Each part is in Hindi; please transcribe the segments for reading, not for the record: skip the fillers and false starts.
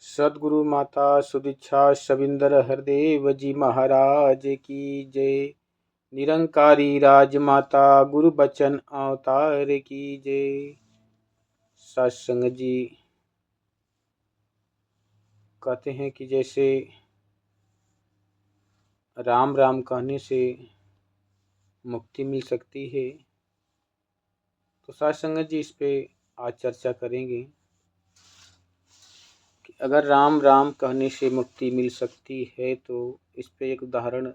सद्गुरु माता सुदीक्षा शविंदर हरदेव जी महाराज की जय। निरंकारी राजमाता गुरु बचन अवतार की जय। सत्संग जी कहते हैं कि जैसे राम राम कहने से मुक्ति मिल सकती है, तो सत्संग जी इस पे आज चर्चा करेंगे कि अगर राम राम कहने से मुक्ति मिल सकती है तो इस पे एक उदाहरण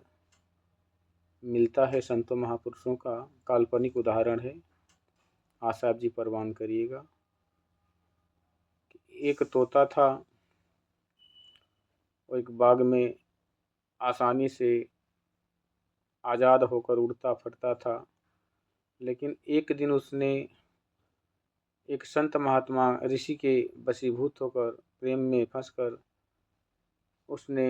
मिलता है संतों महापुरुषों का, काल्पनिक उदाहरण है। आशा आप जी परवान करिएगा। एक तोता था, वो एक बाग में आसानी से आज़ाद होकर उड़ता फिरता था, लेकिन एक दिन उसने एक संत महात्मा ऋषि के वशीभूत होकर प्रेम में फंसकर उसने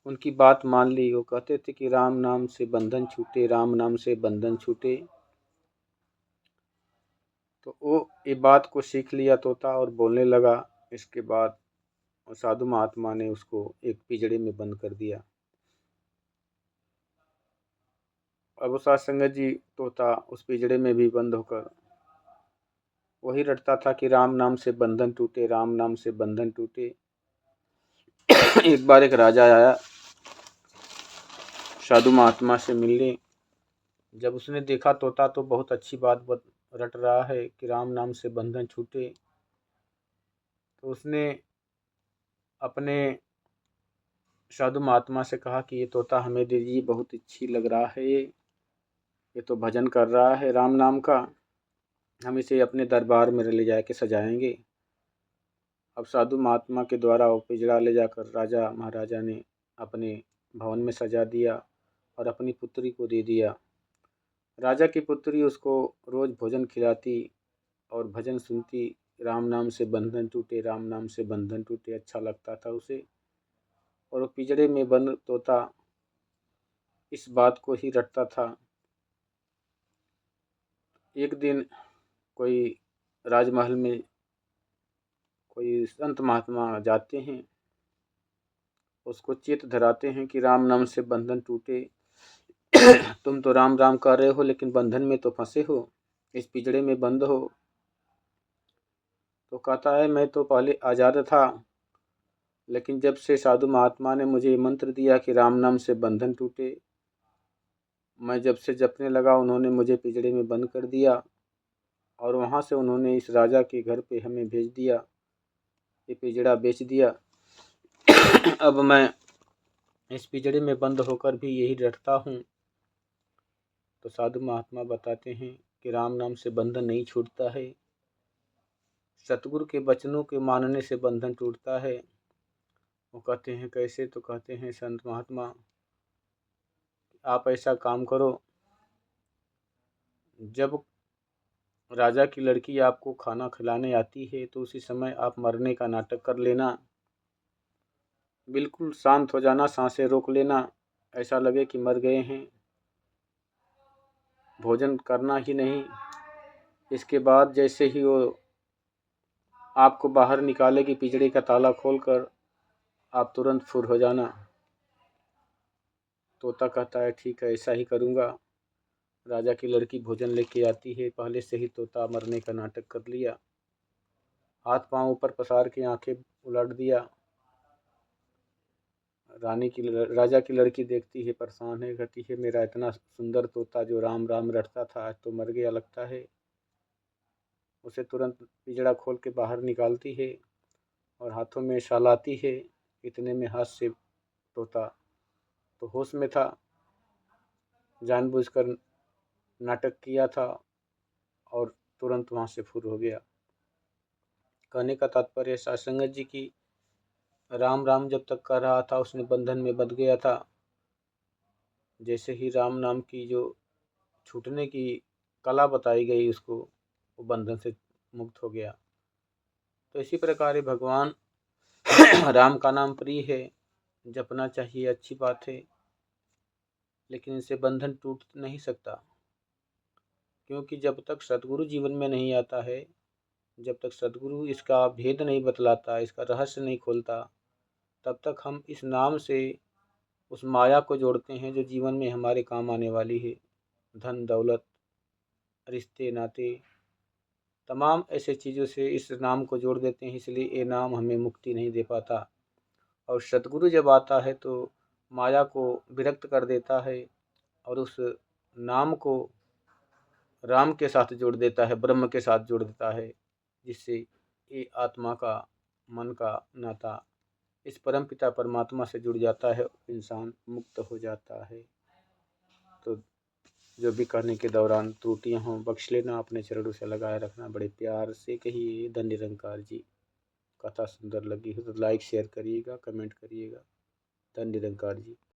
उनकी बात मान ली। वो कहते थे कि राम नाम से बंधन छूटे, राम नाम से बंधन छूटे। तो वो ये बात को सीख लिया तोता और बोलने लगा। इसके बाद साधु महात्मा ने उसको एक पिंजड़े में बंद कर दिया। अब साध संगत जी तोता उस पिंजड़े में भी बंद होकर वही रटता था कि राम नाम से बंधन टूटे, राम नाम से बंधन टूटे। एक बार एक राजा आया साधु महात्मा से मिलने। जब उसने देखा तोता तो बहुत अच्छी बात रट रहा है कि राम नाम से बंधन छूटे, तो उसने अपने साधु महात्मा से कहा कि ये तोता हमें दीजिए, बहुत अच्छी लग रहा है, ये तो भजन कर रहा है राम नाम का, हम इसे अपने दरबार में ले जाके सजाएंगे। अब साधु महात्मा के द्वारा वो पिंजड़ा ले जाकर राजा महाराजा ने अपने भवन में सजा दिया और अपनी पुत्री को दे दिया। राजा की पुत्री उसको रोज़ भोजन खिलाती और भजन सुनती। राम नाम से बंधन टूटे, राम नाम से बंधन टूटे अच्छा लगता था उसे। और वो पिंजड़े में बंद तोता इस बात को ही रटता था। एक दिन कोई राजमहल में कोई संत महात्मा जाते हैं, उसको चेत धराते हैं कि राम नाम से बंधन टूटे, तुम तो राम राम कर रहे हो लेकिन बंधन में तो फंसे हो, इस पिंजड़े में बंद हो। तो कहता है मैं तो पहले आज़ाद था, लेकिन जब से साधु महात्मा ने मुझे मंत्र दिया कि राम नाम से बंधन टूटे, मैं जब से जपने लगा उन्होंने मुझे पिंजड़े में बंद कर दिया और वहाँ से उन्होंने इस राजा के घर पे हमें भेज दिया, ये पिंजड़ा बेच दिया। अब मैं इस पिंजड़े में बंद होकर भी यही रटता हूँ। तो साधु महात्मा बताते हैं कि राम नाम से बंधन नहीं छूटता है, सतगुरु के वचनों के मानने से बंधन टूटता है। वो कहते हैं कैसे? तो कहते हैं संत महात्मा आप ऐसा काम करो, जब राजा की लड़की आपको खाना खिलाने आती है तो उसी समय आप मरने का नाटक कर लेना, बिल्कुल शांत हो जाना, सांसें रोक लेना, ऐसा लगे कि मर गए हैं, भोजन करना ही नहीं। इसके बाद जैसे ही वो आपको बाहर निकालेगी पिंजड़े का ताला खोलकर, आप तुरंत फुर हो जाना। तोता कहता है ठीक है ऐसा ही करूँगा। राजा की लड़की भोजन लेके आती है, पहले से ही तोता मरने का नाटक कर लिया, हाथ पांव ऊपर पसार के आंखें उलट दिया। राजा की लड़की देखती है, परेशान है, कहती है मेरा इतना सुंदर तोता जो राम राम रटता था आज तो मर गया लगता है। उसे तुरंत पिंजड़ा खोल के बाहर निकालती है और हाथों में शालाती है। इतने में हाथ से तोता तो होश में था, जानबूझकर नाटक किया था और तुरंत वहाँ से फुर हो गया। कहने का तात्पर्य सत्संगत जी की राम राम जब तक कर रहा था उसने बंधन में बंध गया था, जैसे ही राम नाम की जो छूटने की कला बताई गई उसको, वो बंधन से मुक्त हो गया। तो इसी प्रकार भगवान राम का नाम प्रिय है, जपना चाहिए, अच्छी बात है, लेकिन इनसे बंधन टूट नहीं सकता, क्योंकि जब तक सतगुरु जीवन में नहीं आता है जब तक सद्गुरु इसका भेद नहीं बतलाता, इसका रहस्य नहीं खोलता, तब तक हम इस नाम से उस माया को जोड़ते हैं जो जीवन में हमारे काम आने वाली है। धन दौलत, रिश्ते नाते, तमाम ऐसे चीज़ों से इस नाम को जोड़ देते हैं, इसलिए ये नाम हमें मुक्ति नहीं दे पाता। और सद्गुरु जब आता है तो माया को विरक्त कर देता है और उस नाम को राम के साथ जोड़ देता है, ब्रह्म के साथ जोड़ देता है, जिससे ये आत्मा का, मन का नाता इस परमपिता परमात्मा से जुड़ जाता है, इंसान मुक्त हो जाता है। तो जो भी कहने के दौरान त्रुटियां हों बख्श लेना, अपने चरणों से लगाए रखना, बड़े प्यार से कहिए। धन निरंकार जी। कथा सुंदर लगी हो तो लाइक शेयर करिएगा, कमेंट करिएगा। धन निरंकार जी।